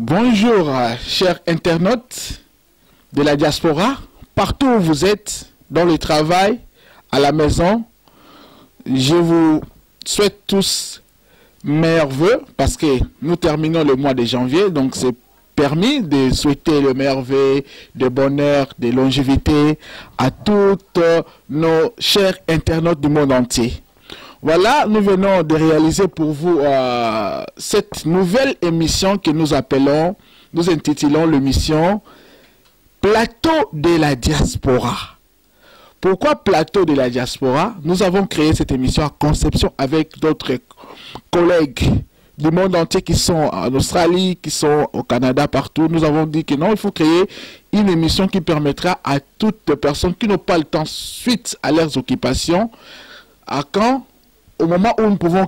Bonjour, chers internautes de la diaspora, partout où vous êtes, dans le travail, à la maison. Je vous souhaite tous meilleurs vœux parce que nous terminons le mois de janvier, donc c'est permis de souhaiter le meilleur vœu de bonheur, de longévité à toutes nos chers internautes du monde entier. Voilà, nous venons de réaliser pour vous cette nouvelle émission que nous appelons, nous intitulons l'émission Plateau de la diaspora. Pourquoi Plateau de la diaspora? Nous avons créé cette émission à conception avec d'autres collègues du monde entier qui sont en Australie, qui sont au Canada, partout. Nous avons dit que non, il faut créer une émission qui permettra à toutes les personnes qui n'ont pas le temps suite à leurs occupations, au moment où nous pouvons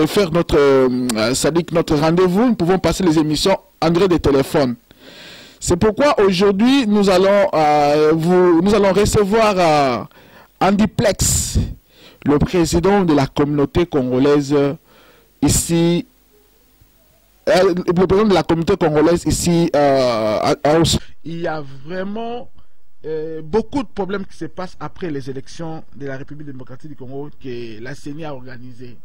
faire notre rendez-vous, nous pouvons passer les émissions en direct de téléphone. C'est pourquoi aujourd'hui, nous allons recevoir en duplex le président de la communauté congolaise ici, il y a vraiment beaucoup de problèmes qui se passent après les élections de la République démocratique du Congo que la CENI a organisées.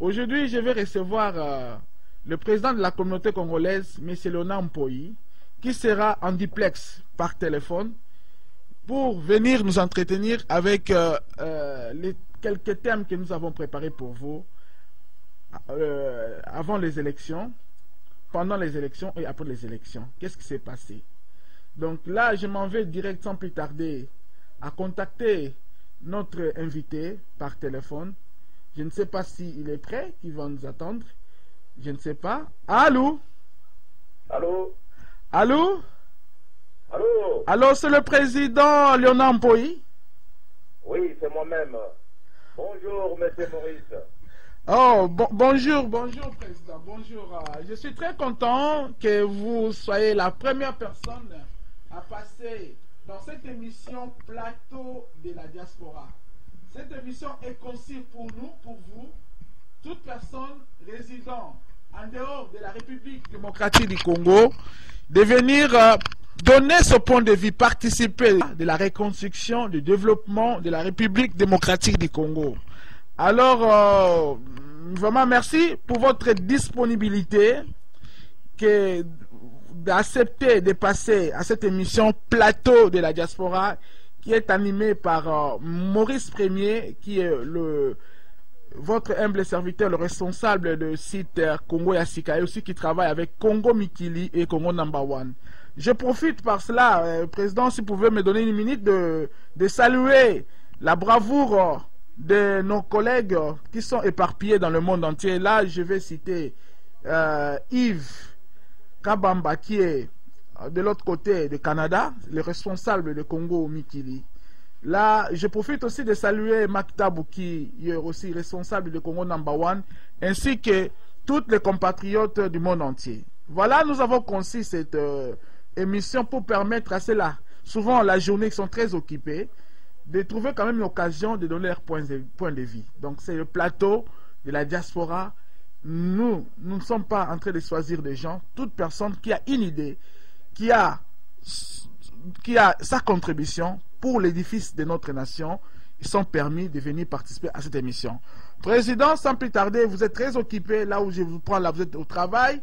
Aujourd'hui, je vais recevoir le président de la communauté congolaise, M. Léonard Mpoyi, qui sera en duplex par téléphone pour venir nous entretenir avec les quelques thèmes que nous avons préparés pour vous avant les élections, pendant les élections et après les élections. Qu'est-ce qui s'est passé? Donc là, je m'en vais direct sans plus tarder à contacter notre invité par téléphone. Je ne sais pas s'il est prêt, qu'il va nous attendre. Je ne sais pas. Allô? Allô? Allô? Allô? Allô, c'est le président Léonard Mpoyi? Oui, c'est moi-même. Bonjour, monsieur Maurice. Oh, bonjour président, bonjour. Je suis très content que vous soyez la première personne à passer dans cette émission Plateau de la diaspora. Cette émission est conçue pour nous, pour vous, toute personne résidant en dehors de la République démocratique du Congo, de venir donner ce point de vue, participer de la reconstruction, du développement de la République démocratique du Congo. Alors, vraiment merci pour votre disponibilité d'accepter de passer à cette émission Plateau de la diaspora qui est animée par Maurice Premier, qui est votre humble serviteur, le responsable du site Congo Yassika, et aussi qui travaille avec Congo Mikili et Congo Number One. Je profite par cela, Président, si vous pouvez me donner une minute de saluer la bravoure de nos collègues qui sont éparpillés dans le monde entier. Là, je vais citer Yves Kabamba, qui est de l'autre côté du Canada, le responsable de Congo Mikili. Là, je profite aussi de saluer Maktabou, qui est aussi responsable de Congo Number One, ainsi que tous les compatriotes du monde entier. Voilà, nous avons conçu cette émission pour permettre à ceux-là, souvent la journée, qui sont très occupés, de trouver quand même l'occasion de donner leur point de vue. Donc c'est le plateau de la diaspora. Nous ne sommes pas en train de choisir des gens. Toute personne qui a une idée, qui a sa contribution pour l'édifice de notre nation, ils sont permis de venir participer à cette émission. Président, sans plus tarder, vous êtes très occupé là où je vous prends, là vous êtes au travail.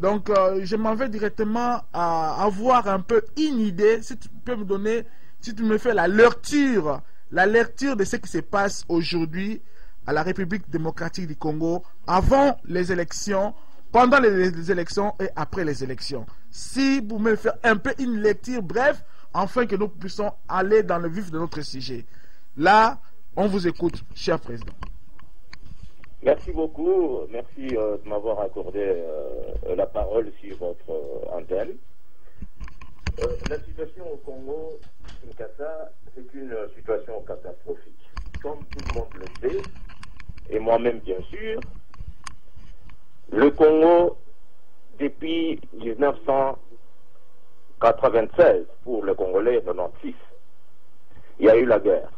Donc je m'en vais directement à avoir un peu une idée, si tu peux me donner, si tu me fais la lecture de ce qui se passe aujourd'hui à la République démocratique du Congo, avant les élections, pendant les élections et après les élections. Si vous me faites un peu une lecture brève, afin que nous puissions aller dans le vif de notre sujet. Là, on vous écoute, cher président. Merci beaucoup. Merci de m'avoir accordé la parole sur votre antenne. La situation au Congo, Kinshasa, c'est une situation catastrophique. Comme tout le monde le sait, et moi-même bien sûr, le Congo, depuis 1996, pour les Congolais, 96, il y a eu la guerre.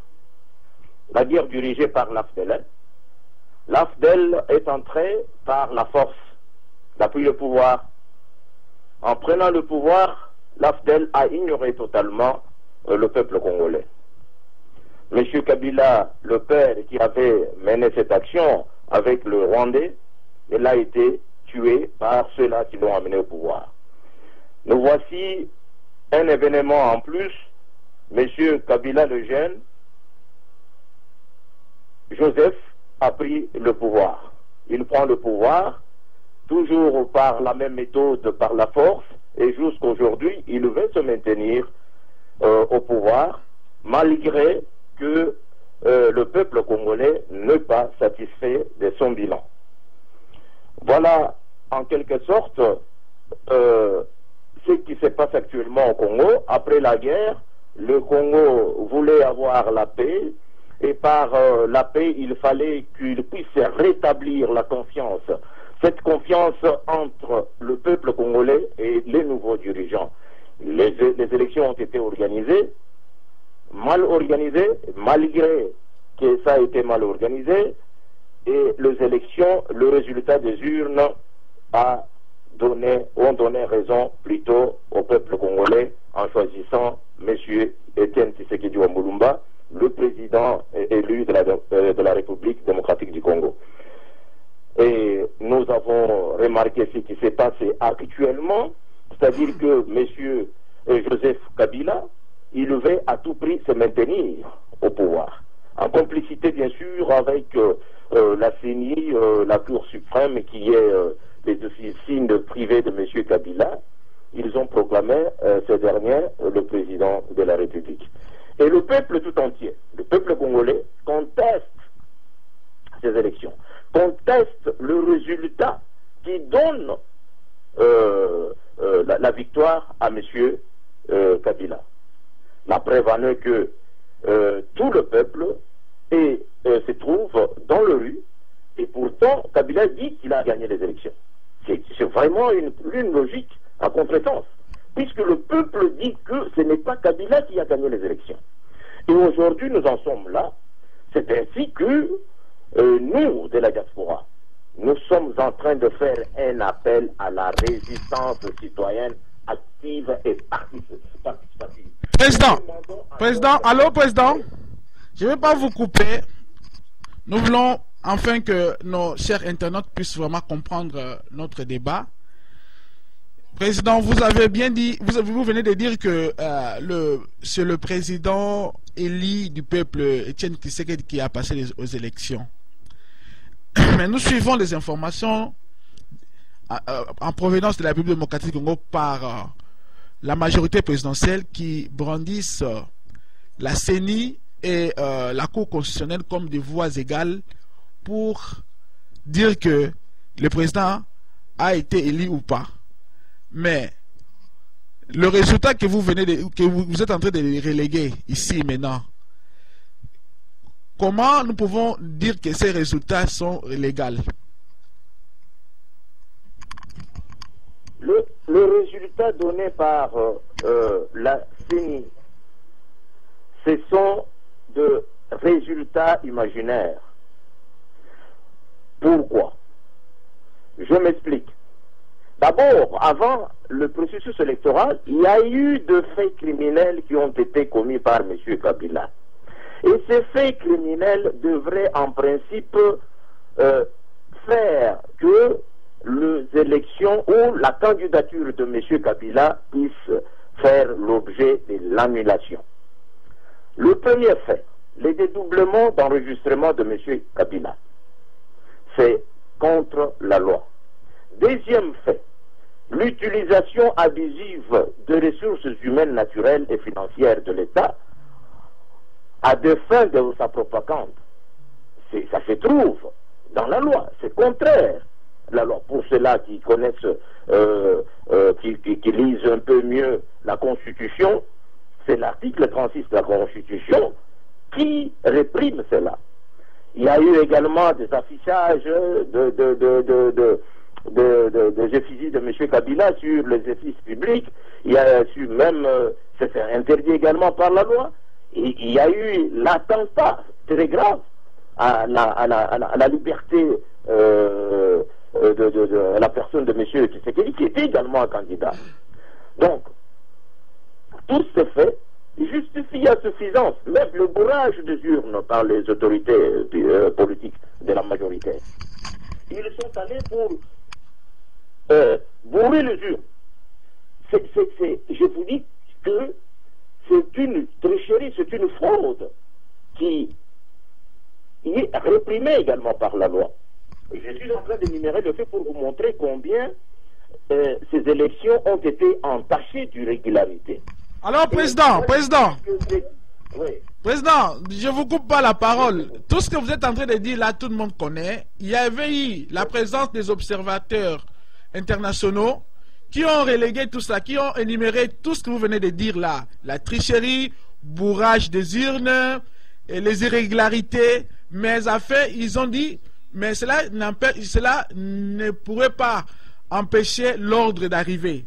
La guerre dirigée par l'AFDEL. L'AFDEL est entrée par la force, d'appui le pouvoir, En prenant le pouvoir, l'AFDEL a ignoré totalement le peuple congolais. M. Kabila, le père qui avait mené cette action avec le Rwandais, il a été tué par ceux-là qui l'ont amené au pouvoir. Nous voici un événement en plus. M. Kabila le jeune, Joseph, a pris le pouvoir. Il prend le pouvoir, toujours par la même méthode, par la force, et jusqu'aujourd'hui, il veut se maintenir au pouvoir, malgré que le peuple congolais n'est pas satisfait de son bilan. Voilà, en quelque sorte, ce qui se passe actuellement au Congo. Après la guerre, le Congo voulait avoir la paix, et par la paix, il fallait qu'il puisse rétablir la confiance. Cette confiance entre le peuple congolais et les nouveaux dirigeants. Les élections ont été organisées, mal organisées, malgré que ça a été mal organisé, et les élections, le résultat des urnes ont donné raison plutôt au peuple congolais en choisissant M. Etienne Tshisekedi Wambulumba, le président élu de la République démocratique du Congo. Et nous avons remarqué ce qui s'est passé actuellement, c'est-à-dire que M. Joseph Kabila, il veut à tout prix se maintenir au pouvoir, en complicité bien sûr avec la CENI, la Cour suprême, qui est les officines privées de M. Kabila. Ils ont proclamé ce dernier le président de la République. Et le peuple tout entier, le peuple congolais, conteste ces élections, conteste le résultat qui donne la victoire à M. Kabila. La preuve en est que tout le peuple se trouve dans le rue, et pourtant Kabila dit qu'il a gagné les élections. C'est vraiment une logique à contresens, puisque le peuple dit que ce n'est pas Kabila qui a gagné les élections. Et aujourd'hui, nous en sommes là. C'est ainsi que nous, de la diaspora, nous sommes en train de faire un appel à la résistance citoyenne active et participative. Allô, président, je ne vais pas vous couper. Nous voulons enfin que nos chers internautes puissent vraiment comprendre notre débat. Président, vous avez bien dit, vous venez de dire que c'est le président élu du peuple, Etienne Tshisekedi, qui a passé aux élections. Mais nous suivons les informations en provenance de la République démocratique du Congo par la majorité présidentielle qui brandissent la CENI et la Cour constitutionnelle comme des voix égales pour dire que le président a été élu ou pas. Mais le résultat que vous êtes en train de reléguer ici maintenant, comment nous pouvons dire que ces résultats sont légaux? Le résultat donné par la CENI, ce sont de résultats imaginaires. Pourquoi? Je m'explique. D'abord, avant le processus électoral, il y a eu de faits criminels qui ont été commis par M. Kabila. Et ces faits criminels devraient en principe faire que les élections ou la candidature de M. Kabila puisse faire l'objet de l'annulation. Le premier fait, le dédoublement d'enregistrement de M. Kabila, c'est contre la loi. Deuxième fait, l'utilisation abusive de ressources humaines, naturelles et financières de l'État à des fins de sa propagande. Ça se trouve dans la loi, c'est contraire à la loi. Pour ceux-là qui connaissent, qui lisent un peu mieux la Constitution, c'est l'article 36 de la Constitution qui réprime cela. Il y a eu également des affichages des effigies de M. Kabila sur les édifices publics. Il y a eu même, c'est interdit également par la loi. Il y a eu l'attentat très grave à la liberté la personne de M. Tshisekedi, qui était également un candidat. Donc, tout ces faits justifient à suffisance même le bourrage des urnes par les autorités politiques de la majorité. Ils sont allés pour bourrer les urnes. Je vous dis que c'est une tricherie, c'est une fraude qui est réprimée également par la loi. Je suis en train d'énumérer le fait pour vous montrer combien ces élections ont été entachées d'irrégularité. Alors, président, oui. Président, je vous coupe pas la parole. Tout ce que vous êtes en train de dire là, tout le monde connaît. Il y avait eu la présence des observateurs internationaux qui ont relégué tout ça, qui ont énuméré tout ce que vous venez de dire là. La tricherie, bourrage des urnes, et les irrégularités. Mais en fait, ils ont dit, mais cela ne pourrait pas empêcher l'ordre d'arriver.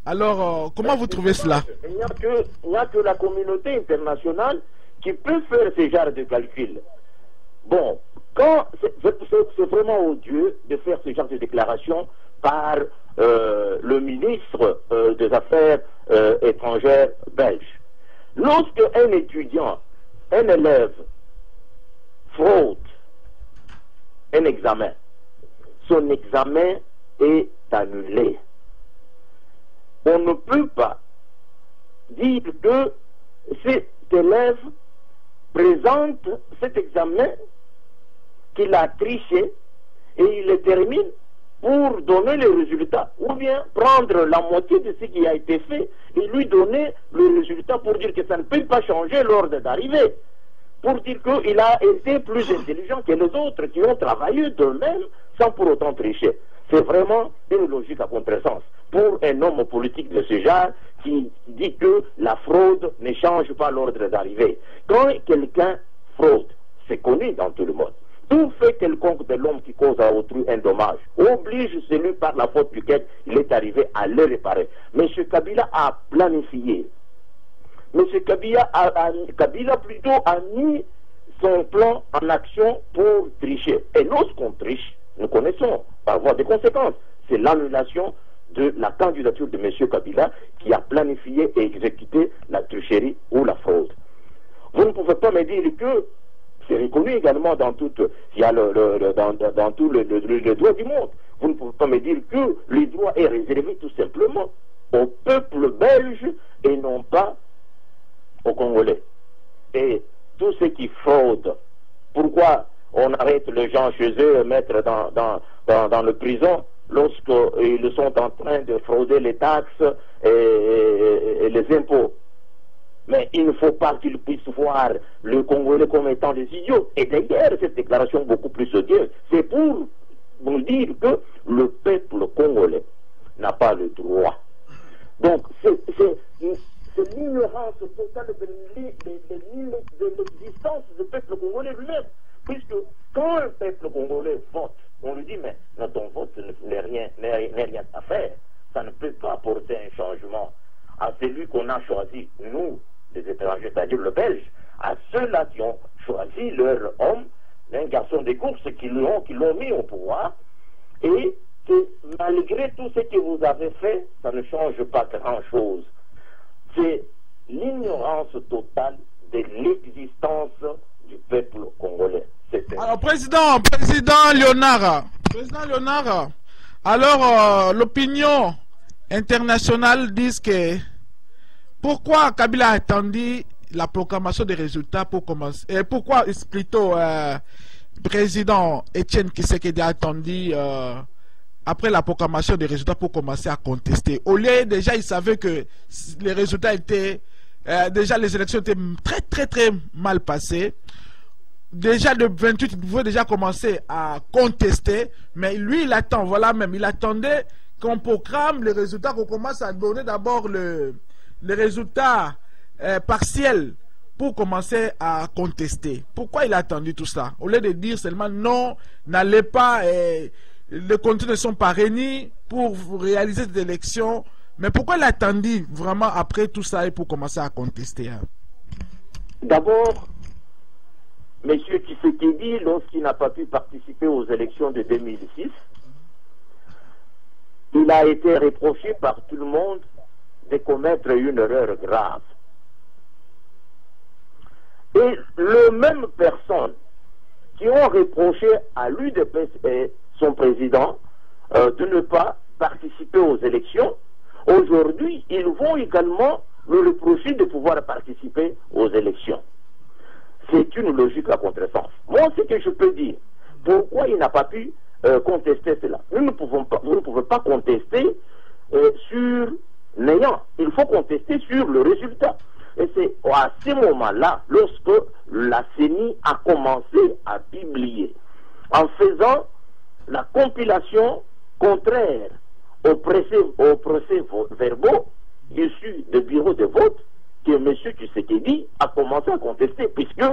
Alors, comment vous trouvez cela? Il n'y a que la communauté internationale qui peut faire ce genre de calcul. Bon, c'est vraiment odieux de faire ce genre de déclaration par le ministre des Affaires étrangères belge. Lorsque un étudiant, un élève fraude un examen, son examen est annulé. On ne peut pas dire que cet élève présente cet examen qu'il a triché et il le termine pour donner les résultats, ou bien prendre la moitié de ce qui a été fait et lui donner le résultat pour dire que ça ne peut pas changer l'ordre d'arrivée, pour dire qu'il a été plus intelligent que les autres qui ont travaillé d'eux-mêmes sans pour autant tricher. C'est vraiment une logique à contresens pour un homme politique de ce genre qui dit que la fraude ne change pas l'ordre d'arrivée. Quand quelqu'un fraude, c'est connu dans tout le monde. Tout fait quelconque de l'homme qui cause à autrui un dommage oblige celui par la faute duquel il est arrivé à le réparer. M. Kabila a planifié. M. Kabila plutôt a mis son plan en action pour tricher. Et lorsqu'on triche, nous connaissons par voie de conséquences. C'est l'annulation de la candidature de M. Kabila qui a planifié et exécuté la tricherie ou la fraude. Vous ne pouvez pas me dire que c'est reconnu également dans tout, il y a dans tout le droit du monde. Vous ne pouvez pas me dire que le droit est réservé tout simplement au peuple belge et non pas aux Congolais. Et tous ceux qui fraudent, pourquoi on arrête les gens chez eux, mettre dans le prison lorsqu'ils sont en train de frauder les taxes et les impôts? Mais il ne faut pas qu'ils puissent voir le Congolais comme étant des idiots. Et d'ailleurs, cette déclaration beaucoup plus odieuse, c'est pour vous dire que le peuple congolais n'a pas le droit. Donc, c'est l'ignorance totale de l'existence du peuple congolais lui-même. Puisque quand un peuple congolais vote, on lui dit, mais ton vote n'est rien à faire. Ça ne peut pas apporter un changement à celui qu'on a choisi, nous, les étrangers, c'est-à-dire le Belge, à ceux-là qui ont choisi leur homme, un garçon de course qui l'ont mis au pouvoir, et que malgré tout ce que vous avez fait, ça ne change pas grand-chose. C'est l'ignorance totale de l'existence du peuple congolais. Alors, président Léonard, alors l'opinion internationale dit que pourquoi Kabila a attendu la proclamation des résultats pour commencer, et pourquoi plutôt président Etienne Tshisekedi a attendu après la proclamation des résultats pour commencer à contester. Au lieu, déjà, il savait que les résultats étaient... déjà, les élections étaient très mal passées. Déjà, le 28, il pouvait déjà commencer à contester. Mais lui, il attend. Voilà même. Il attendait qu'on proclame les résultats, qu'on commence à donner d'abord les résultats partiels pour commencer à contester. Pourquoi il a attendu tout ça? Au lieu de dire seulement non, n'allez pas... les contenus ne sont pas réunis pour réaliser cette élection. Mais pourquoi il a attendu vraiment après tout ça et pour commencer à contester? D'abord, M. Tshisekedi, lorsqu'il n'a pas pu participer aux élections de 2006, il a été reproché par tout le monde de commettre une erreur grave. Et les mêmes personnes qui ont reproché à l'UDPS et son président de ne pas participer aux élections, aujourd'hui, ils vont également le reprocher de pouvoir participer aux élections. C'est une logique à contresens. Moi, ce que je peux dire, pourquoi il n'a pas pu contester cela? Vous ne pouvez pas contester sur l'ayant. Il faut contester sur le résultat. Et c'est à ce moment-là, lorsque la CENI a commencé à publier, en faisant la compilation contraire aux procès-verbaux issus des bureaux de vote, que M. Tshisekedi a commencé à contester, puisque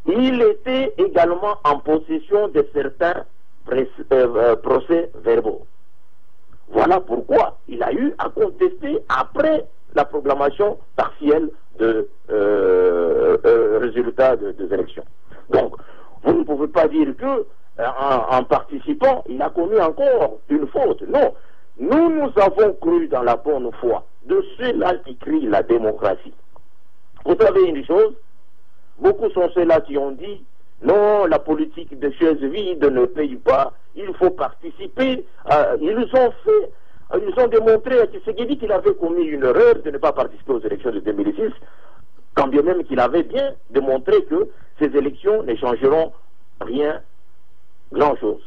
il était également en possession de certains procès-verbaux. Voilà pourquoi il a eu à contester après la proclamation partielle de résultats des élections. Donc, vous ne pouvez pas dire que en participant, il a commis encore une faute. Non, nous avons cru dans la bonne foi de ceux-là qui crient la démocratie. Vous savez une chose, beaucoup sont ceux-là qui ont dit non, la politique de chaises vides ne paye pas, il faut participer. Ils ont démontré à Tshisekedi qu'il avait commis une erreur de ne pas participer aux élections de 2006, quand bien même qu'il avait bien démontré que ces élections ne changeront rien, grand-chose,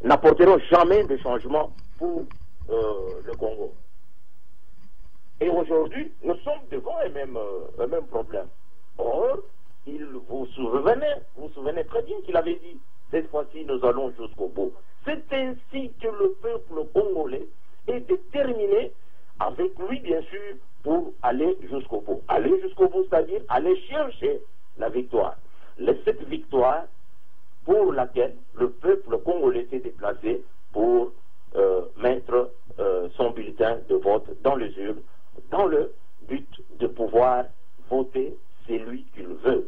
n'apporteront jamais de changement pour le Congo. Et aujourd'hui, nous sommes devant un même problème. Or, vous vous souvenez très bien qu'il avait dit, cette fois-ci nous allons jusqu'au bout. C'est ainsi que le peuple congolais est déterminé, avec lui bien sûr, pour aller jusqu'au bout. Aller jusqu'au bout, c'est-à-dire aller chercher la victoire. Cette victoire pour laquelle le peuple congolais s'est déplacé pour mettre son bulletin de vote dans les urnes, dans le but de pouvoir voter celui qu'il veut.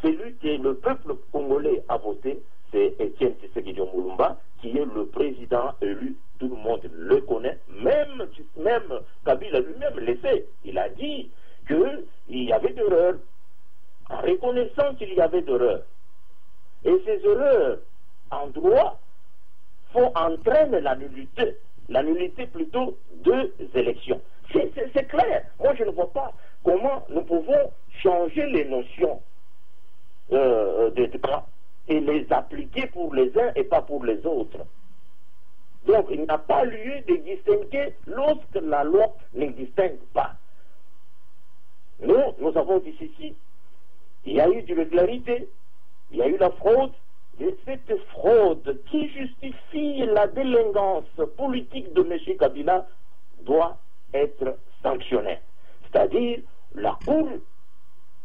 Celui que le peuple congolais a voté, c'est Etienne Tshisekedi Mulumba, qui est le président élu. Tout le monde le connaît, même Kabila lui-même le sait. Il a dit qu'il y avait des erreurs, en reconnaissant qu'il y avait des erreurs. Et ces erreurs, en droit, entraînent l'annulité plutôt des élections. C'est clair. Moi, je ne vois pas comment nous pouvons changer les notions de droit et les appliquer pour les uns et pas pour les autres. Donc, il n'y a pas lieu de distinguer lorsque la loi ne distingue pas. Nous avons dit ceci, il y a eu de l'irrégularité, il y a eu la fraude, et cette fraude qui justifie la délinquance politique de M. Kabila doit être sanctionnée. C'est-à-dire, la Cour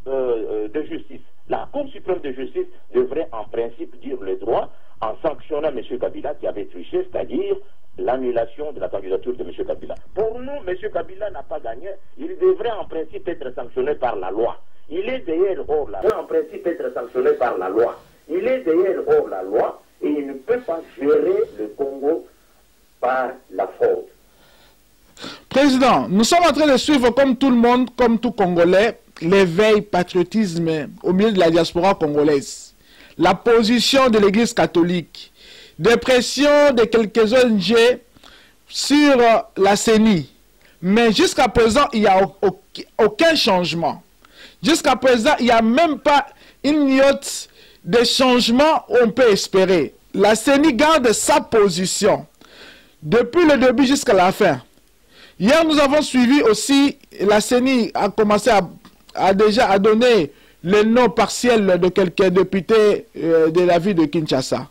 de justice, la Cour suprême de justice devrait en principe dire le droit en sanctionnant M. Kabila qui avait triché, c'est-à-dire l'annulation de la candidature de M. Kabila. Pour nous, M. Kabila n'a pas gagné, il devrait en principe être sanctionné par la loi. Il est d'ailleurs hors la loi. En principe être sanctionné par la loi. Il est d'ailleurs hors la loi et il ne peut pas gérer le Congo par la fraude. Président, nous sommes en train de suivre comme tout le monde, comme tout Congolais, l'éveil patriotisme au milieu de la diaspora congolaise. La position de l'Église catholique, des pressions de quelques ONG sur la CENI. Mais jusqu'à présent, il n'y a aucun changement. Jusqu'à présent, il n'y a même pas une miotte de changement on peut espérer. La CENI garde sa position depuis le début jusqu'à la fin. Hier, nous avons suivi aussi, la CENI a commencé à déjà donner le nom partiel de quelques députés de la ville de Kinshasa.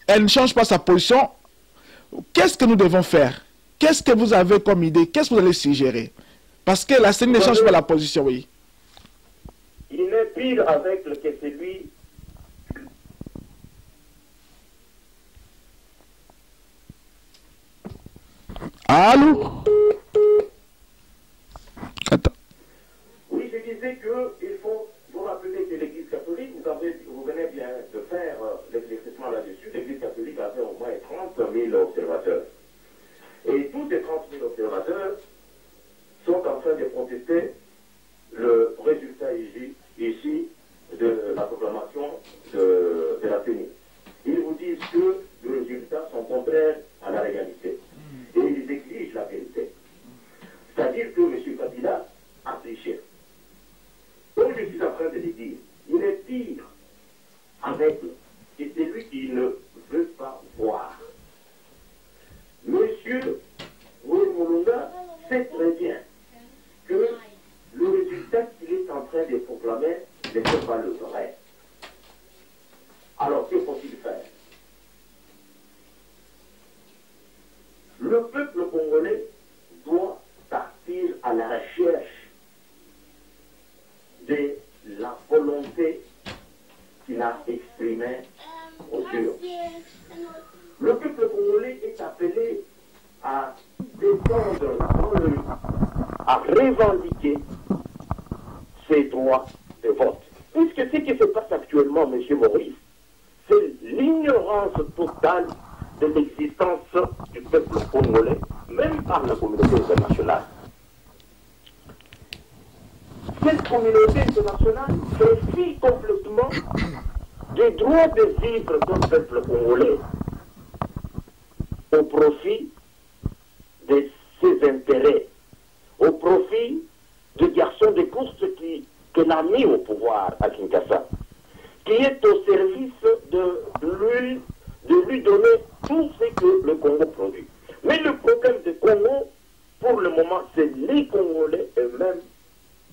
Elle ne change pas sa position. Qu'est-ce que nous devons faire? Qu'est-ce que vous avez comme idée? Qu'est-ce que vous allez suggérer? Parce que la CENI ne change pas la position, oui. Il n'est pire avec le que celui. Allô? Attends. Oui, je disais qu'il faut vous rappeler que l'Église catholique, vous venez bien de faire l'éclaircissement là-dessus, l'Église catholique avait au moins 30 000 observateurs. le peuple congolais doit partir à la recherche de la volonté qu'il a exprimée aux urnes. Le peuple congolais est appelé à défendre dans le à revendiquer ses droits de vote. Puisque ce qui se passe actuellement, M. Maurice, c'est l'ignorance totale de l'existence du peuple congolais, même par la communauté internationale. Cette communauté internationale se fie complètement du droit de vivre d'un peuple congolais au profit de ses intérêts, au profit du garçon de course qu'elle a mis au pouvoir à Kinshasa, qui est au service de lui donner tout ce que le Congo produit. Mais le problème du Congo, pour le moment, c'est les Congolais eux-mêmes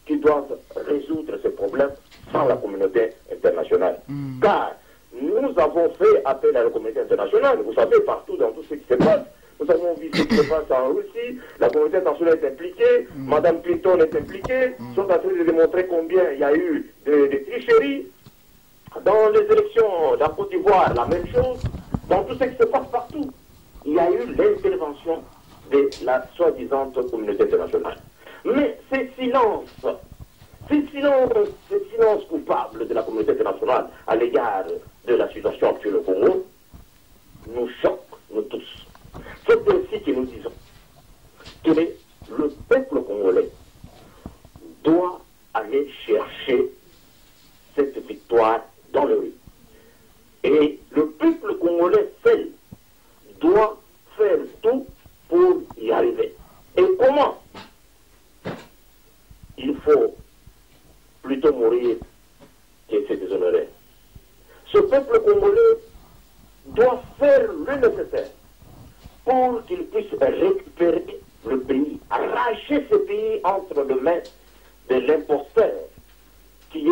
qui doivent résoudre ces problèmes sans la communauté internationale. Car nous avons fait appel à la communauté internationale, vous savez, partout dans tout ce qui se passe. Nous avons vu ce qui se passe en Russie, la communauté internationale est impliquée, Mme Clinton est impliquée, sont en train de démontrer combien il y a eu de tricheries. Dans les élections de la Côte d'Ivoire, la même chose. Dans tout ce qui se passe partout, il y a eu l'intervention de la soi-disant communauté internationale. Mais ces silences coupables de la communauté internationale à l'égard de la situation actuelle au Congo nous choquent, nous tous. C'est ainsi que nous disons que le peuple congolais doit aller chercher cette victoire dans le rue. Et le peuple congolais seul doit faire tout pour y arriver. Et comment? Il faut plutôt mourir que se déshonorer. Ce peuple congolais doit faire le nécessaire pour qu'il puisse récupérer le pays, arracher ce pays entre les mains de l'imposteur qui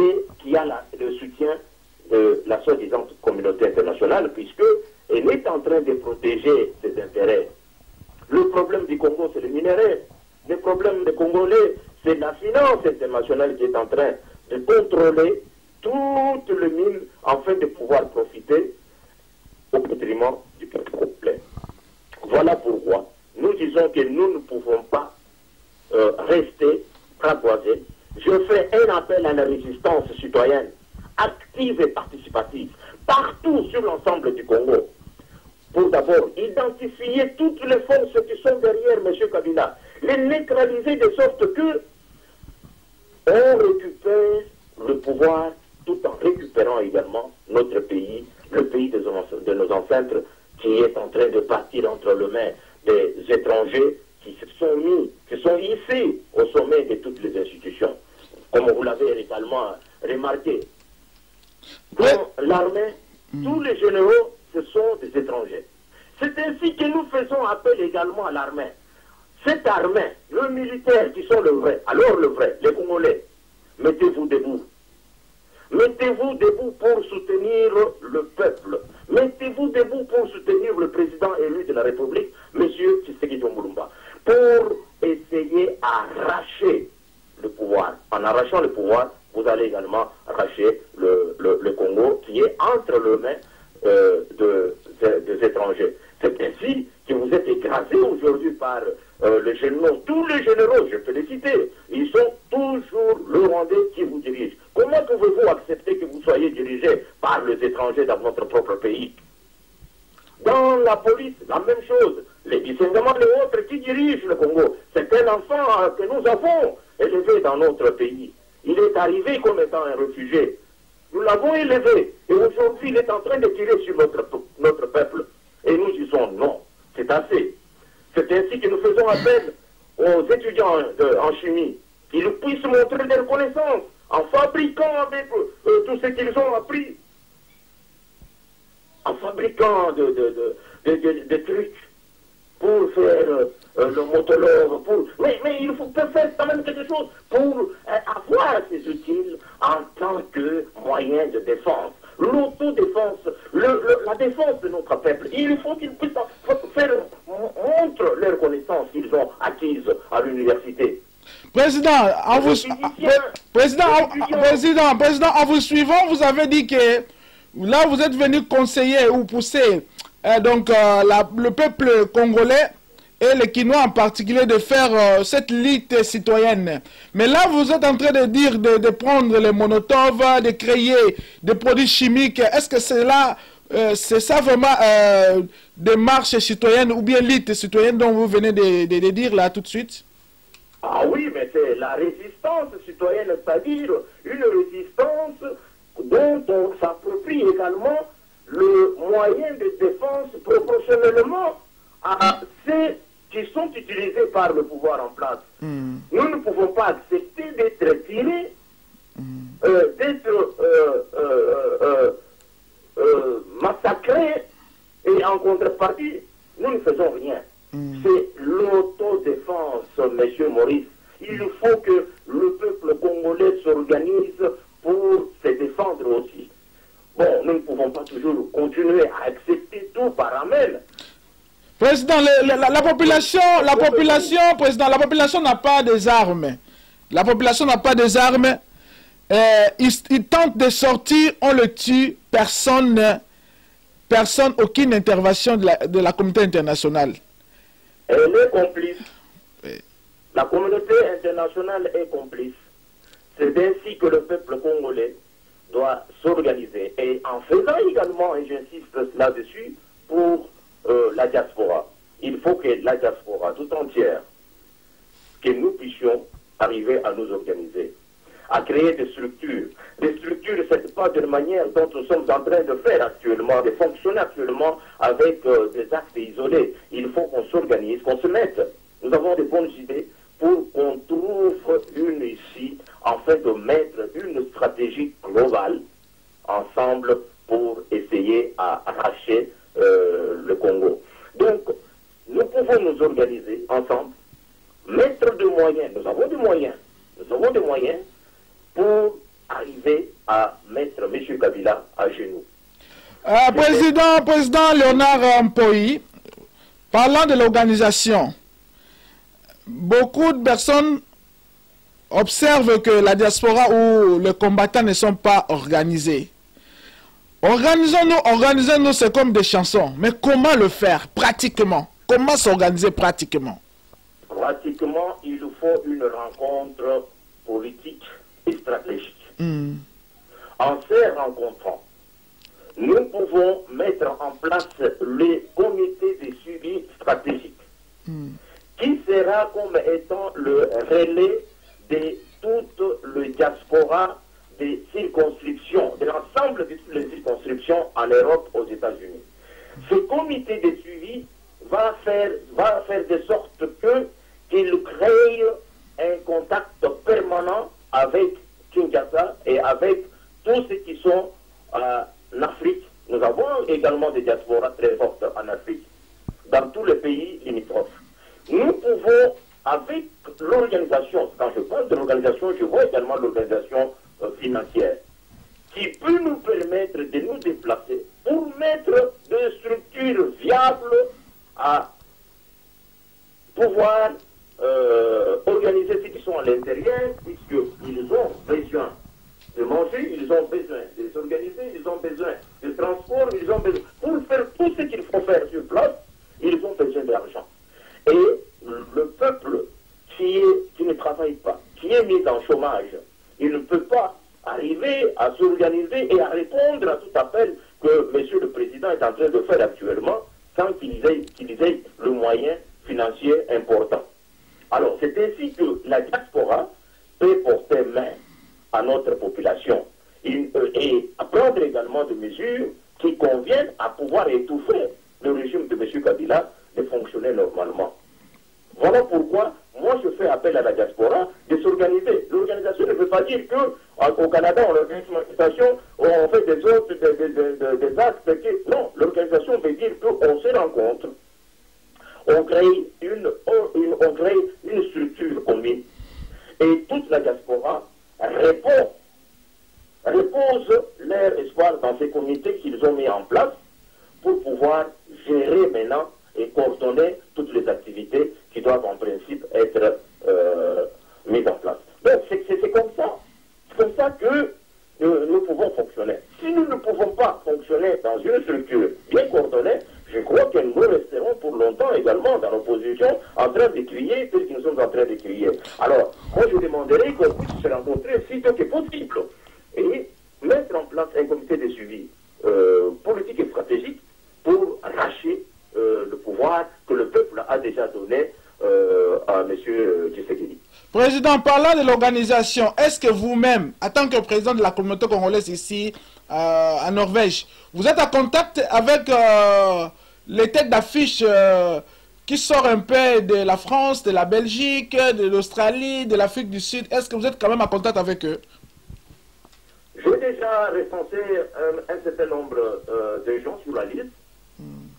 a le soutien de la soi-disant communauté internationale, puisqu'elle est en train de protéger ses intérêts. Le problème du Congo, c'est le minerai. Le problème des Congolais, c'est la finance internationale qui est en train de contrôler toutes les mines afin de pouvoir profiter au détriment du peuple complet. Voilà pourquoi nous disons que nous ne pouvons pas rester croisés. Je fais un appel à la résistance citoyenne, active et participative, partout sur l'ensemble du Congo, pour d'abord identifier toutes les forces qui sont derrière M. Kabila, les neutraliser de sorte que on récupère le pouvoir tout en récupérant également notre pays, le pays de nos ancêtres qui est en train de partir entre les mains des étrangers qui sont ici au sommet de toutes les institutions. Comme vous l'avez également remarqué, dans l'armée, tous les généraux, ce sont des étrangers. C'est ainsi que nous faisons appel également à l'armée. Cette armée, les militaires qui sont le vrai, alors le vrai, les Congolais, mettez-vous debout. Mettez-vous debout pour soutenir le peuple. Mettez-vous debout pour soutenir le président élu de la République, M. Tshisekedi Tshilombo, pour essayer d'arracher le pouvoir. En arrachant le pouvoir, vous allez également arracher le Congo qui est entre les mains des étrangers. C'est ainsi que vous êtes écrasés aujourd'hui par les généraux. Tous les généraux, je peux les citer, ils sont toujours le Rwandais qui vous dirige. Comment pouvez-vous accepter que vous soyez dirigé par les étrangers dans votre propre pays? Dans la police, la même chose. Les discernements, les autres qui dirigent le Congo, c'est un enfant que nous avons élevé dans notre pays. Il est arrivé comme étant un réfugié. Nous l'avons élevé. Et aujourd'hui, il est en train de tirer sur notre peuple. Et nous disons non, c'est assez. C'est ainsi que nous faisons appel aux étudiants en chimie qu'ils puissent montrer leur connaissance en fabriquant avec tout ce qu'ils ont appris, en fabriquant des trucs pour faire le motologue, mais il faut faire quand même quelque chose pour avoir ces outils en tant que moyen de défense. L'autodéfense, la défense de notre peuple, il faut qu'il puisse faire montre leurs connaissances qu'ils ont acquises à l'université. Président, en vous suivant, vous avez dit que là, vous êtes venu conseiller ou pousser le peuple congolais et les Quinois en particulier de faire cette lutte citoyenne. Mais là, vous êtes en train de dire de prendre les monotoves, de créer des produits chimiques. Est-ce que c'est ça vraiment démarche citoyenne ou bien lutte citoyenne dont vous venez de dire là tout de suite? Ah oui, mais c'est la résistance citoyenne, c'est-à-dire une résistance dont on s'approprie également le moyen de défense proportionnellement à ceux qui sont utilisés par le pouvoir en place. Nous ne pouvons pas accepter d'être tirés, d'être massacrés, et en contrepartie, nous ne faisons rien. C'est l'autodéfense, monsieur Maurice. Il faut que le peuple congolais s'organise pour se défendre aussi. Bon, nous ne pouvons pas toujours continuer à accepter tout par amène. Président, la population n'a pas des armes. La population n'a pas des armes. Il tente de sortir, on le tue, personne, aucune intervention de la communauté internationale. Elle est complice. Oui. La communauté internationale est complice. C'est ainsi que le peuple congolais doit s'organiser. Et en faisant également, et j'insiste là-dessus, pour la diaspora. Il faut que la diaspora tout entière, que nous puissions arriver à nous organiser, à créer des structures. Des structures, ce n'est pas d'une manière dont nous sommes en train de faire actuellement, de fonctionner actuellement avec des actes isolés. Il faut qu'on s'organise, qu'on se mette. Nous avons des bonnes idées pour qu'on trouve une issue, afin de mettre une stratégie globale ensemble pour essayer à arracher le Congo. Donc, nous pouvons nous organiser ensemble, mettre des moyens. Nous avons des moyens. Nous avons des moyens pour arriver à mettre M. Kabila à genoux. Président Léonard Mpoyi, parlant de l'organisation, beaucoup de personnes observent que la diaspora ou les combattants ne sont pas organisés. Organisons-nous, c'est comme des chansons. Mais comment le faire pratiquement? Comment s'organiser pratiquement? Pratiquement, il faut une rencontre politique et stratégique. En se rencontrant, nous pouvons mettre en place les comités de suivi stratégique, qui sera comme étant le relais de toute le diaspora des circonscriptions, de l'ensemble de toutes les circonscriptions en Europe, aux États-Unis. Ce comité de suivi va faire de sorte qu'il crée un contact permanent avec Kinshasa et avec tous ceux qui sont en Afrique. Nous avons également des diasporas très fortes en Afrique, dans tous les pays limitrophes. Nous pouvons, avec l'organisation, quand je parle de l'organisation, je vois également l'organisation financière, qui peut nous permettre de nous déplacer pour mettre des structures viables à pouvoir organiser ceux qui sont à l'intérieur, puisqu'ils ont besoin de manger, ils ont besoin de s'organiser, ils ont besoin de transport, ils ont besoin... Pour faire tout ce qu'il faut faire sur place, ils ont besoin d'argent. Et le peuple qui ne travaille pas, qui est mis en chômage, il ne peut pas arriver à s'organiser et à répondre à tout appel que M. le Président est en train de faire actuellement sans qu'il ait le moyen financier important. Alors, c'est ainsi que la diaspora peut porter main à notre population et à prendre également des mesures qui conviennent à pouvoir étouffer le régime de M. Kabila de fonctionner normalement. Voilà pourquoi moi je fais appel à la diaspora de s'organiser. L'organisation ne veut pas dire qu'au Canada on organise une manifestation, on fait des autres, des actes. Non, l'organisation veut dire qu'on se rencontre, on crée une structure commune et toute la diaspora repose leur espoir dans ces comités qu'ils ont mis en place pour pouvoir gérer maintenant et coordonner toutes les activités. activités qui doivent en principe être mises en place. Donc c'est comme ça. C'est comme ça que nous pouvons fonctionner. Si nous ne pouvons pas fonctionner dans une structure bien coordonnée, je crois que nous resterons pour longtemps également dans l'opposition en train de crier tel que nous sommes en train de crier. Alors, moi je demanderais qu'on puisse se rencontrer sitôt que possible et mettre en place un comité de suivi politique et stratégique pour arracher le pouvoir que le peuple a déjà donné à M. Tshisekedi. Président, parlant de l'organisation, est-ce que vous-même, en tant que président de la communauté congolaise ici, en Norvège, vous êtes en contact avec les têtes d'affiche qui sortent un peu de la France, de la Belgique, de l'Australie, de l'Afrique du Sud? Est-ce que vous êtes quand même en contact avec eux? J'ai déjà recensé un certain nombre de gens sur la liste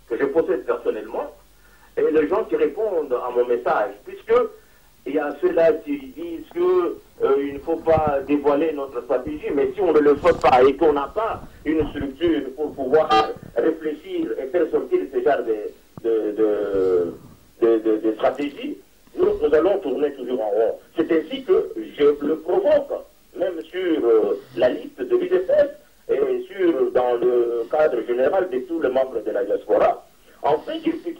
que je possède personnellement et les gens qui répondent à mon message, puisque il y a ceux-là qui disent qu'il ne faut pas dévoiler notre stratégie, mais si on ne le fait pas et qu'on n'a pas une structure pour pouvoir réfléchir et faire sortir ce genre de stratégie, nous allons tourner toujours en rond. C'est ainsi que je le provoque, même sur la liste de l'UDPS et dans le cadre général de tous les membres de la diaspora. Enfin,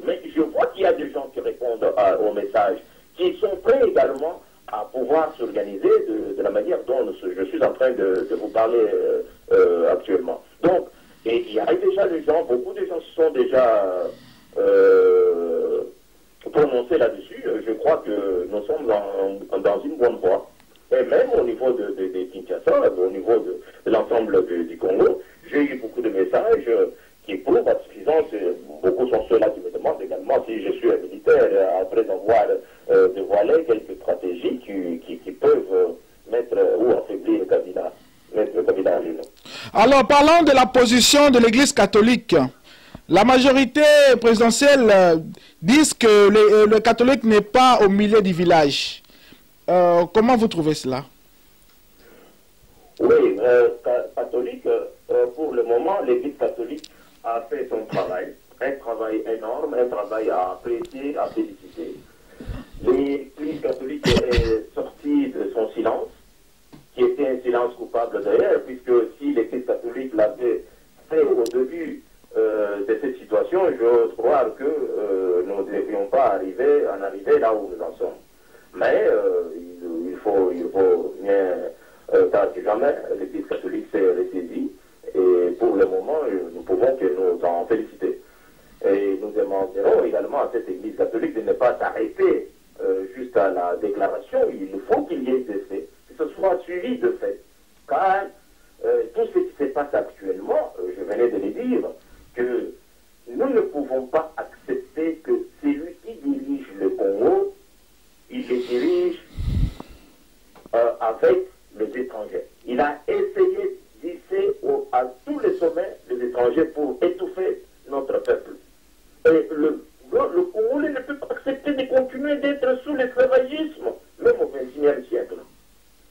mais je vois qu'il y a des gens qui répondent au message, qui sont prêts également à pouvoir s'organiser de la manière dont je suis en train de vous parler actuellement. Donc, et il y a déjà des gens, beaucoup de gens se sont déjà prononcés là-dessus. Je crois que nous sommes dans une bonne voie. Et même au niveau de Kinshasa, au niveau de l'ensemble du Congo, j'ai eu beaucoup de messages qui prouvent à suffisance. Beaucoup sont ceux-là qui me demandent également si je suis un militaire après avoir dévoilé quelques stratégies qui peuvent mettre ou affaiblir Kabila, mettre Kabila à genoux. Alors, parlons de la position de l'Église catholique. La majorité présidentielle dit que le catholique n'est pas au milieu du village. Comment vous trouvez cela? Oui, catholique, pour le moment, l'Église catholique a fait son travail. Un travail énorme, un travail à apprécier, à féliciter. L'Église catholique est sortie de son silence, qui était un silence coupable d'ailleurs, puisque si l'Église catholique l'avait fait au début de cette situation, je crois que nous ne devions pas en arriver là où nous en sommes. Mais il faut bien tard que jamais, l'Église catholique s'est ressaisie et pour le moment, nous pouvons que nous en féliciter. Et nous demanderons également à cette Église catholique de ne pas s'arrêter juste à la déclaration. Il faut qu'il y ait des faits, que ce soit suivi de faits. Car tout ce qui se passe actuellement, je venais de le dire, que nous ne pouvons pas accepter que celui qui dirige le Congo, il le dirige avec les étrangers. Il a essayé d'hisser à tous les sommets les étrangers pour étouffer notre peuple. Et le Congolais ne peut pas accepter de continuer d'être sous l'esclavagisme, même au XXIe siècle.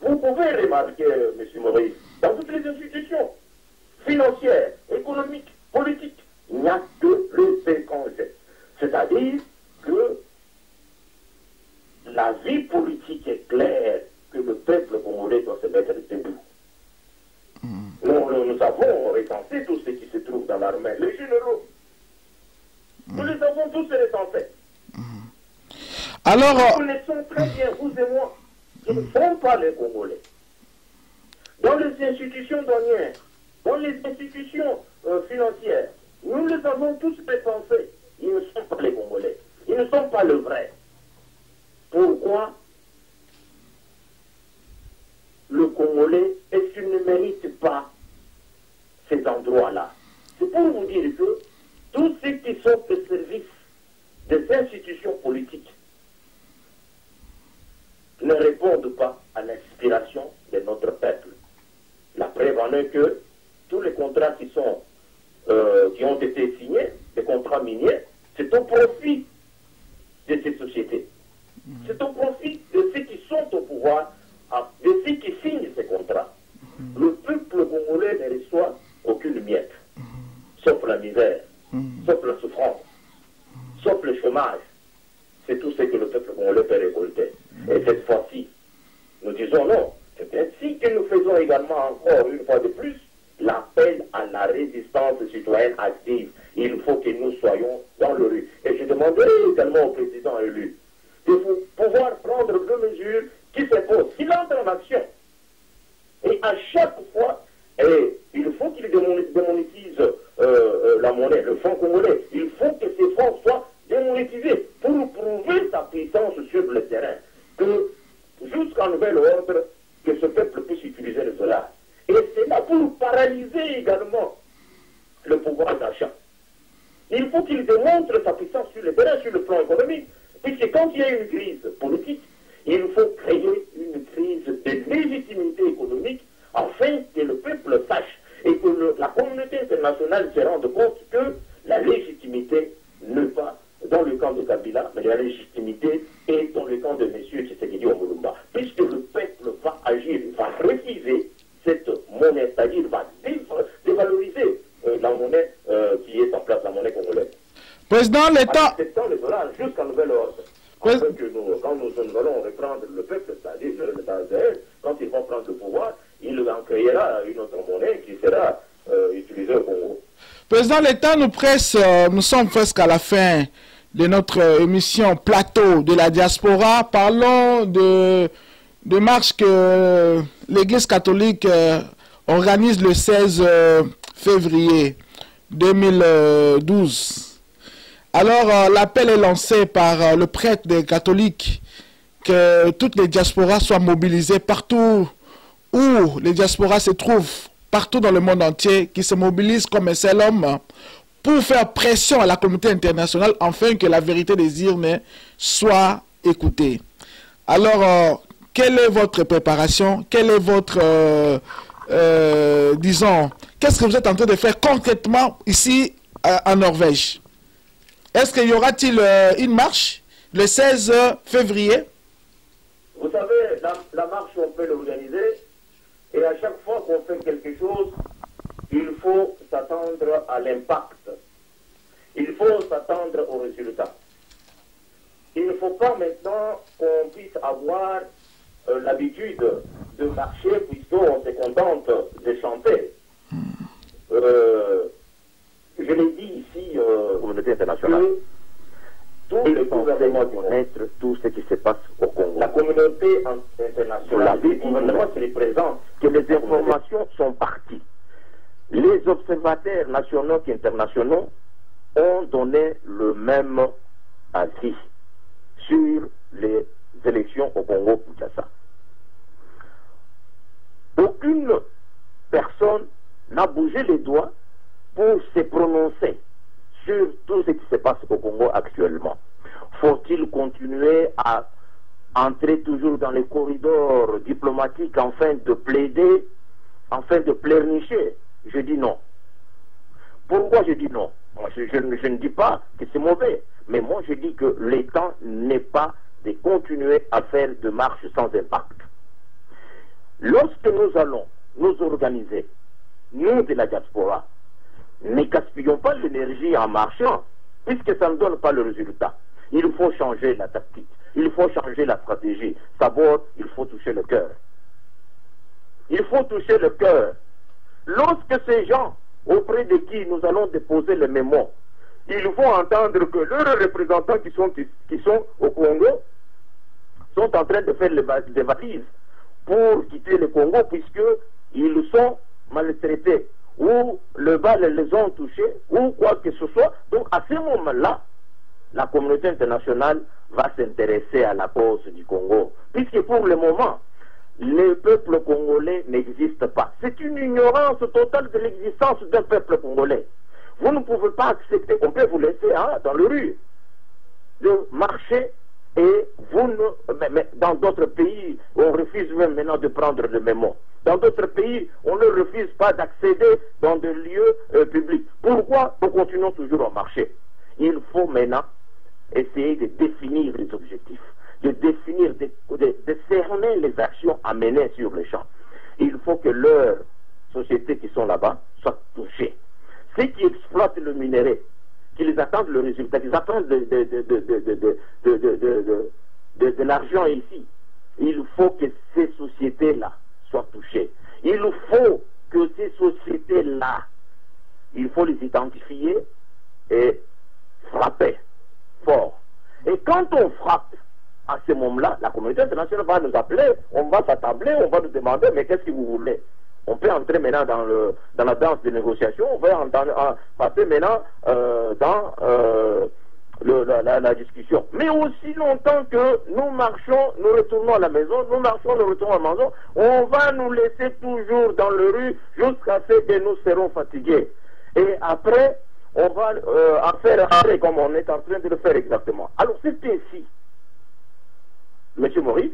Vous pouvez remarquer, M. Maurice, dans toutes les institutions financières, économiques, politiques, il n'y a que les étrangers. C'est-à-dire que la vie politique est claire, que le peuple congolais doit se mettre debout. Nous avons recensé tous ceux qui se trouvent dans l'armée, les généraux. Nous les avons tous recensés. Alors, nous connaissons très bien, vous et moi, qui ne sont pas les Congolais. Dans les institutions douanières, dans les institutions financières, nous les avons tous recensés. Ils ne sont pas les Congolais. Ils ne sont pas le vrai. Pourquoi le Congolais, est-ce qu'il ne mérite pas ces endroits-là? C'est pour vous dire que tous ceux qui sont au service des institutions politiques ne répondent pas à l'inspiration de notre peuple. La preuve en est que tous les contrats qui ont été signés, les contrats miniers, c'est au profit de ces sociétés. C'est au profit de ceux qui sont au pouvoir, de ceux qui signent ces contrats. Le peuple congolais ne reçoit aucune miette, sauf la misère, sauf la souffrance, sauf le chômage. c'est tout ce que le peuple congolais peut récolter. Et cette fois-ci, nous disons non. C'est ainsi que nous faisons également encore une fois de plus l'appel à la résistance citoyenne active. Il faut que nous soyons dans le rue. Et je demanderai également au président élu de pouvoir prendre deux mesures qui s'imposent. Qu'il entre en action. Et à chaque fois, il faut qu'il démonétise la monnaie, le franc congolais. Il faut que ces francs soient démonétisés pour prouver sa puissance sur le terrain. Que jusqu'à nouvel ordre, que ce peuple puisse utiliser le dollar. Et c'est là pour paralyser également le pouvoir d'achat. Il faut qu'il démontre sa puissance sur le terrain, sur le plan économique. Puisque quand il y a une crise politique, il faut créer une crise de légitimité économique afin que le peuple sache et que la communauté internationale se rende compte que la légitimité n'est pas dans le camp de Kabila, mais la légitimité est dans le camp de M. Tshisekedi Omulumba. Puisque le peuple va agir, va refuser cette monnaie, c'est-à-dire va dévaloriser la monnaie qui est en place, la monnaie congolaise. Président, l'État... acceptant le dollar jusqu'à nouvel ordre. Afin que quand nous allons reprendre le peuple, c'est-à-dire l'État d'Israël, quand ils vont prendre le pouvoir, il en créera une autre monnaie qui sera utilisée au Congo. Président, l'État nous presse, nous sommes presque à la fin de notre émission Plateau de la diaspora. Parlons de marche que l'Église catholique organise le 16 février 2012. Alors, l'appel est lancé par le prêtre des catholiques que toutes les diasporas soient mobilisées partout où les diasporas se trouvent, partout dans le monde entier, qui se mobilisent comme un seul homme pour faire pression à la communauté internationale afin que la vérité des urnes soit écoutée. Alors, quelle est votre préparation? Quelle est votre, disons, qu'est-ce que vous êtes en train de faire concrètement ici en Norvège? Est-ce qu'il y aura-t-il une marche le 16 février? Vous savez, la marche, on peut l'organiser. Et à chaque fois qu'on fait quelque chose, il faut s'attendre à l'impact. Il faut s'attendre au résultat. Il ne faut pas maintenant qu'on puisse avoir l'habitude de marcher puisqu'on se contente de chanter. Je l'ai dit ici, communauté internationale, tous les gouvernements connaître tout ce qui se passe au Congo. La communauté internationale, le gouvernement se représente, que les informations sont parties. Les observateurs nationaux et internationaux ont donné le même avis sur les élections au Congo-Kinshasa. Aucune personne n'a bougé les doigts pour se prononcer sur tout ce qui se passe au Congo actuellement. Faut-il continuer à entrer toujours dans les corridors diplomatiques afin de plaider, afin de pleurnicher? Je dis non. Pourquoi je dis non? Moi, je ne dis pas que c'est mauvais, mais moi je dis que le temps n'est pas de continuer à faire de marches sans impact. Lorsque nous allons nous organiser, nous de la diaspora, ne gaspillons pas l'énergie en marchant, puisque ça ne donne pas le résultat. Il faut changer la tactique, il faut changer la stratégie. D'abord, il faut toucher le cœur. Il faut toucher le cœur. Lorsque ces gens, auprès de qui nous allons déposer le mémo, ils vont entendre que leurs représentants qui sont au Congo sont en train de faire des valises pour quitter le Congo, puisqu'ils sont maltraités, ou le bal les ont touchés, ou quoi que ce soit. Donc à ce moment-là, la communauté internationale va s'intéresser à la cause du Congo. Puisque pour le moment, le peuple congolais n'existe pas. C'est une ignorance totale de l'existence d'un peuple congolais. Vous ne pouvez pas accepter, on peut vous laisser dans le rue, de marcher, et vous ne, mais dans d'autres pays, on refuse même maintenant de prendre le mémo. Dans d'autres pays, on ne refuse pas d'accéder dans des lieux publics. Pourquoi nous continuons toujours à marcher? Il faut maintenant essayer de définir les objectifs, de définir, de cerner les actions à mener sur le champ. Il faut que leurs sociétés qui sont là-bas soient touchées. Ceux qui exploitent le minerai, qu'ils attendent le résultat, qu'ils attendent de l'argent ici. Il faut que ces sociétés-là soient touchées. Il faut que ces sociétés-là, il faut les identifier et frapper fort. Et quand on frappe, à ce moment-là, la communauté internationale va nous appeler, on va s'attabler, on va nous demander, mais qu'est-ce que vous voulez? On peut entrer maintenant dans la danse de négociation, on va passer maintenant dans la discussion. Mais aussi longtemps que nous marchons, nous retournons à la maison, nous marchons, nous retournons à la maison, on va nous laisser toujours dans la rue jusqu'à ce que nous serons fatigués. Et après, on va en faire arrêt comme on est en train de le faire exactement. Alors c'est ainsi, Monsieur Maurice,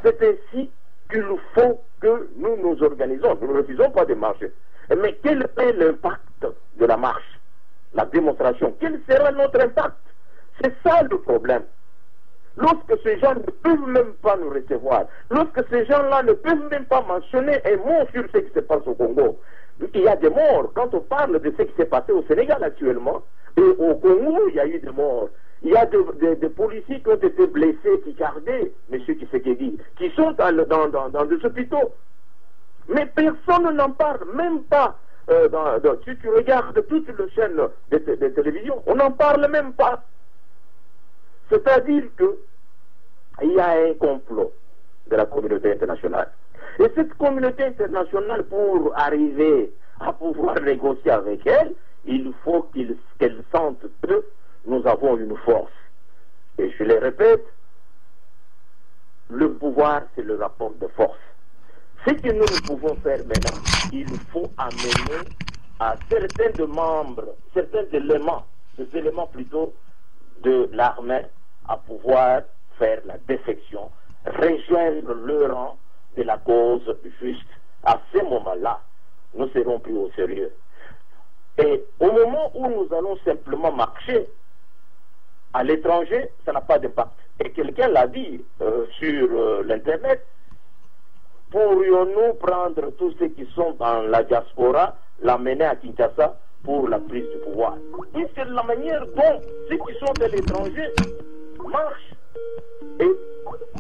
c'est ainsi qu'il faut que nous nous organisons. Nous ne refusons pas de marcher. Mais quel est l'impact de la marche? La démonstration. Quel sera notre impact? C'est ça le problème. Lorsque ces gens ne peuvent même pas nous recevoir, lorsque ces gens-là ne peuvent même pas mentionner un mot sur ce qui se passe au Congo, il y a des morts. Quand on parle de ce qui s'est passé au Sénégal actuellement, et au Congo, il y a eu des morts. Il y a des policiers qui ont été blessés, qui gardaient M. Tshisekedi, qui sont dans des hôpitaux. Mais personne n'en parle, même pas. Si tu regardes toutes les chaînes de télévision, on n'en parle même pas. C'est-à-dire qu'il y a un complot de la communauté internationale. Et cette communauté internationale, pour arriver à pouvoir négocier avec elle, il faut qu'elle sente que nous avons une force. Et je le répète, le pouvoir, c'est le rapport de force. Ce que nous pouvons faire maintenant, il faut amener à certains de membres, certains éléments, des éléments plutôt de l'armée, à pouvoir faire la défection, rejoindre le rang de la cause juste. À ce moment-là, nous serons plus au sérieux. Et au moment où nous allons simplement marcher, à l'étranger, ça n'a pas d'impact. Et quelqu'un l'a dit sur l'Internet, pourrions-nous prendre tous ceux qui sont dans la diaspora, l'amener à Kinshasa pour la prise du pouvoir? Et c'est la manière dont ceux qui sont de l'étranger marchent et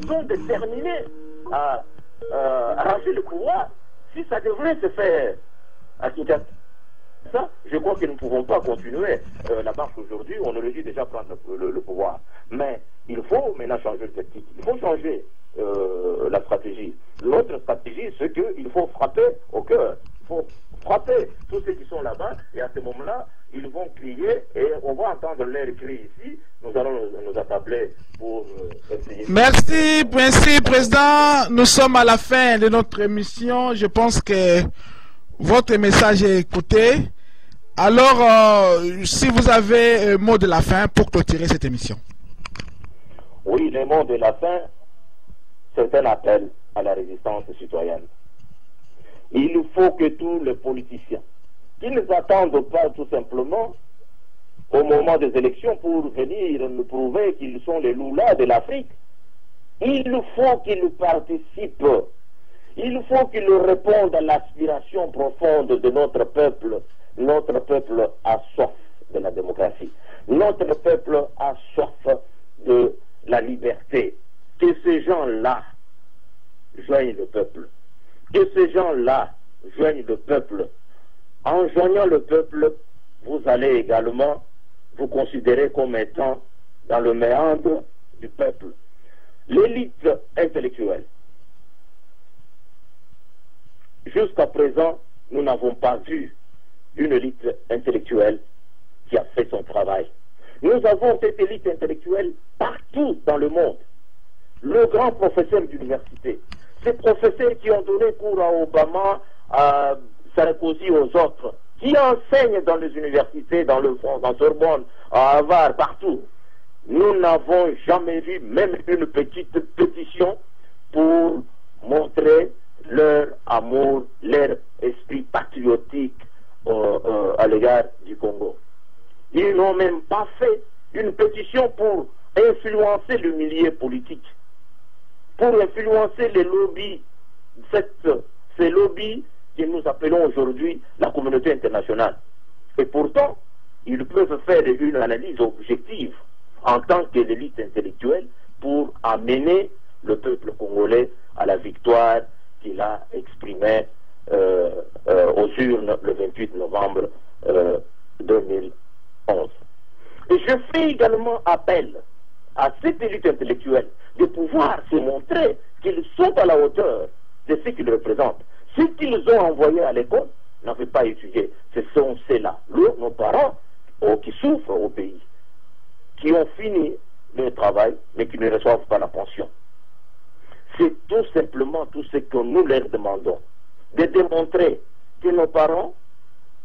sont déterminés à arracher le pouvoir. Si ça devrait se faire à Kinshasa, ça, je crois que nous ne pouvons pas continuer la marche aujourd'hui. On aurait dû déjà prendre le pouvoir. Mais il faut maintenant changer de tactique. Il faut changer la stratégie. L'autre stratégie, c'est qu'il faut frapper au cœur. Il faut frapper tous ceux qui sont là-bas. Et à ce moment-là, ils vont crier et on va entendre leur cri ici. Nous allons nous attabler pour essayer. Merci, Président. Nous sommes à la fin de notre émission. Je pense que votre message est écouté. Alors, si vous avez un mot de la fin pour clôturer cette émission. Oui, le mot de la fin, c'est un appel à la résistance citoyenne. Il faut que tous les politiciens, qui ne s'attendent pas tout simplement au moment des élections pour venir nous prouver qu'ils sont les loulas de l'Afrique, il faut qu'ils participent. Il faut qu'ils répondent à l'aspiration profonde de notre peuple. Notre peuple a soif de la démocratie. Notre peuple a soif de la liberté. Que ces gens-là joignent le peuple. Que ces gens-là joignent le peuple. En joignant le peuple, vous allez également vous considérer comme étant dans le méandre du peuple. L'élite intellectuelle. Jusqu'à présent, nous n'avons pas vu une élite intellectuelle qui a fait son travail. Nous avons cette élite intellectuelle partout dans le monde. Le grand professeur d'université, ces professeurs qui ont donné cours à Obama, à Sarkozy, aux autres, qui enseignent dans les universités, dans le fond, dans Sorbonne, à Harvard, partout. Nous n'avons jamais vu même une petite pétition pour montrer leur amour, leur esprit patriotique à l'égard du Congo. Ils n'ont même pas fait une pétition pour influencer le milieu politique, pour influencer les lobbies, ces lobbies que nous appelons aujourd'hui la communauté internationale. Et pourtant, ils peuvent faire une analyse objective en tant que l'élite intellectuelle pour amener le peuple congolais à la victoire qu'il a exprimée aux urnes le 28 novembre 2011. Et je fais également appel à cette élite intellectuelle de pouvoir se montrer qu'ils sont à la hauteur de ce qu'ils représentent. Ce qu'ils ont envoyé à l'école n'avaient pas étudié. Ce sont ceux-là, nos parents, qui souffrent au pays, qui ont fini le travail, mais qui ne reçoivent pas la pension. C'est tout simplement tout ce que nous leur demandons, de démontrer que nos parents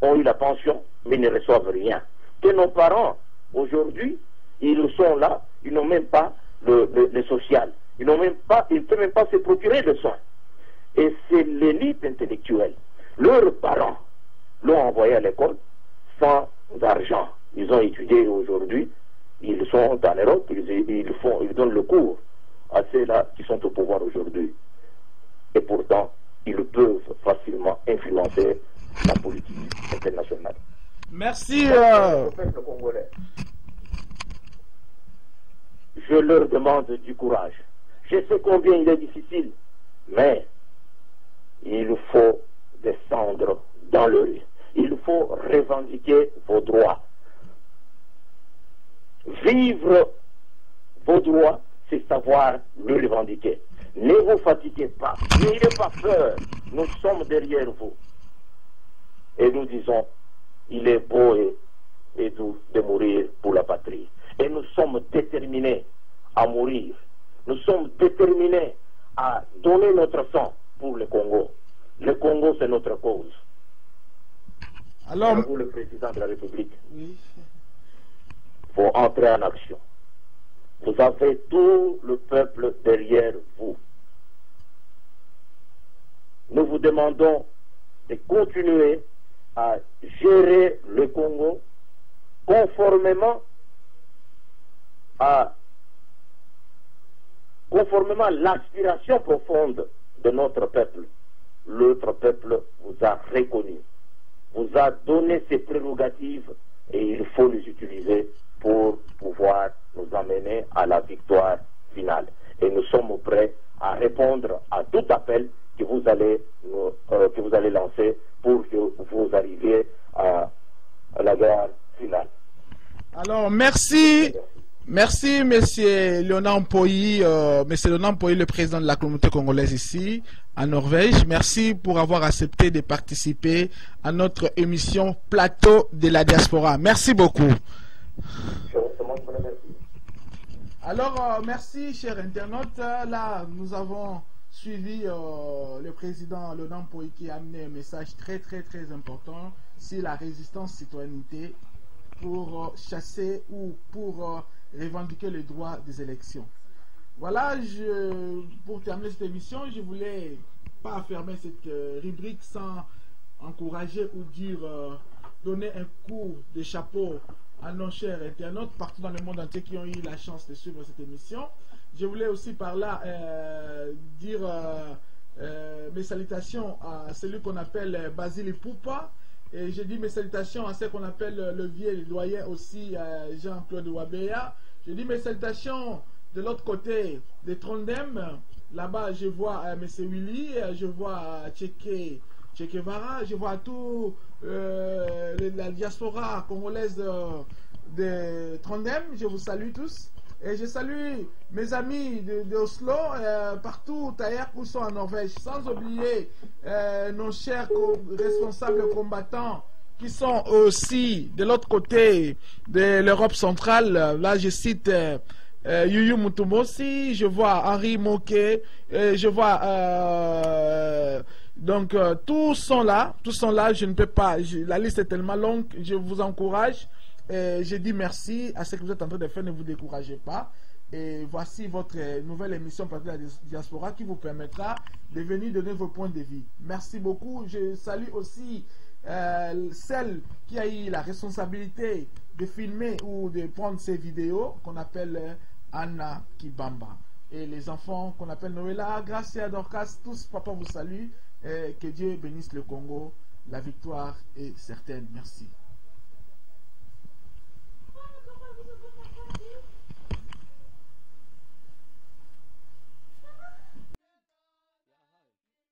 ont eu la pension, mais ne reçoivent rien. Que nos parents, aujourd'hui, ils sont là, ils n'ont même pas le social. Ils ne peuvent même pas se procurer le soin. Et c'est l'élite intellectuelle. Leurs parents l'ont envoyé à l'école sans argent. Ils ont étudié aujourd'hui, ils sont en Europe, ils donnent le cours à ceux-là qui sont au pouvoir aujourd'hui. Et pourtant, ils peuvent facilement influencer la politique internationale. Merci. Le peuple congolais. Je leur demande du courage. Je sais combien il est difficile, mais il faut descendre dans le rue. Il faut revendiquer vos droits. Vivre vos droits, c'est savoir le revendiquer. Ne vous fatiguez pas, n'ayez pas peur, nous sommes derrière vous. Et nous disons, il est beau et doux de mourir pour la patrie. Et nous sommes déterminés à mourir. Nous sommes déterminés à donner notre sang pour le Congo. Le Congo, c'est notre cause. Alors, vous, le président de la République, oui. Faut entrer en action. Vous avez tout le peuple derrière vous. Nous vous demandons de continuer à gérer le Congo conformément à l'aspiration profonde de notre peuple. L'autre peuple vous a reconnu, vous a donné ses prérogatives et il faut les utiliser pour pouvoir nous amener à la victoire finale. Et nous sommes prêts à répondre à tout appel que vous allez lancer pour que vous arriviez à la guerre finale. Alors, merci. Merci, monsieur Léonard Mpoyi, le président de la communauté congolaise ici, en Norvège. Merci pour avoir accepté de participer à notre émission Plateau de la diaspora. Merci beaucoup. Alors, merci, chers internautes. Là, nous avons suivi le président Léonard Mpoyi qui a amené un message très, très, très important sur la résistance citoyenneté pour chasser ou pour revendiquer les droits des élections. Voilà, pour terminer cette émission, je voulais pas fermer cette rubrique sans encourager ou dire, donner un coup de chapeau à nos chers internautes partout dans le monde entier qui ont eu la chance de suivre cette émission. Je voulais aussi par là dire mes salutations à celui qu'on appelle Basile Poupa. Et je dis mes salutations à ceux qu'on appelle le vieux doyen aussi, Jean-Claude Wabea. Je dis mes salutations de l'autre côté de Trondheim. Là-bas, je vois M. Willy, je vois Che Guevara, je vois tout la diaspora congolaise de Trondheim. Je vous salue tous. Et je salue mes amis de Oslo, partout ailleurs qui sont en Norvège, sans oublier nos chers responsables combattants qui sont aussi de l'autre côté de l'Europe centrale. Là, je cite Yuyu Mutumosi, je vois Henri Moquet, je vois... donc, tous sont là, je ne peux pas... la liste est tellement longue, je vous encourage. Et je dis merci à ce que vous êtes en train de faire, ne vous découragez pas. Et voici votre nouvelle émission Plateau de la diaspora qui vous permettra de venir donner vos points de vue. Merci beaucoup. Je salue aussi celle qui a eu la responsabilité de filmer ou de prendre ces vidéos qu'on appelle Anna Kibamba. Et les enfants qu'on appelle Noëlla, Gracia, Dorcas, tous, papa vous salue. Et que Dieu bénisse le Congo. La victoire est certaine. Merci.